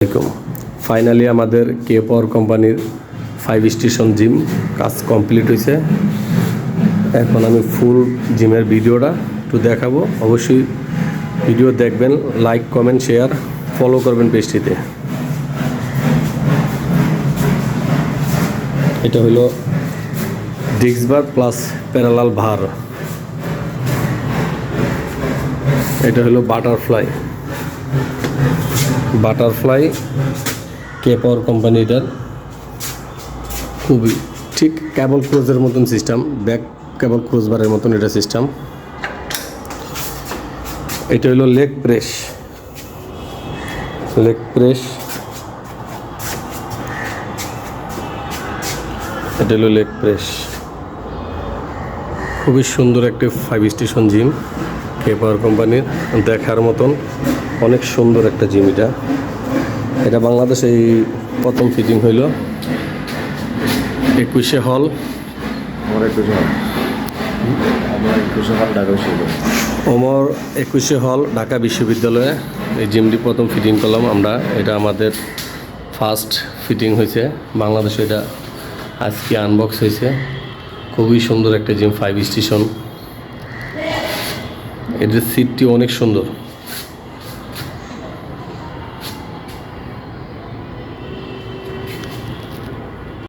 আসসালামু আলাইকুম। ফাইনালি আমাদের কে পাওয়ার কোম্পানির 5 স্টেশন জিম কাজ কমপ্লিট হয়েছে। এখন আমি ফুল জিমের ভিডিওটা একটু দেখাবো। অবশ্যই ভিডিও দেখবেন, লাইক কমেন্ট শেয়ার ফলো করবেন পেজটিতে। এটা হলো ডিস্ক বার প্লাস প্যারালাল ভার। এটা হলো বাটারফ্লাই কে পাওয়ার কোম্পানিটার খুবই ঠিক কেবল ক্রুজের মতন সিস্টেম, ব্যাক কেবল ক্রুজ বারের মতন এটা সিস্টেম। এটা হলো লেগ প্রেস। এটা হলো লেগ প্রেস। খুবই সুন্দর একটি 5 স্টেশন জিম কে পাওয়ার কোম্পানির, দেখার মতন অনেক সুন্দর একটা জিম। এটা বাংলাদেশে এই প্রথম ফিটিং হইল। 21 হল ওমর 21 হল ঢাকা বিশ্ববিদ্যালয়ে এই জিমটি প্রথম ফিটিং করলাম আমরা। এটা আমাদের ফার্স্ট ফিটিং হয়েছে বাংলাদেশে। এটা আজকে আনবক্স হয়েছে। খুবই সুন্দর একটা জিম 5 স্টেশন। এদের সিটটি অনেক সুন্দর।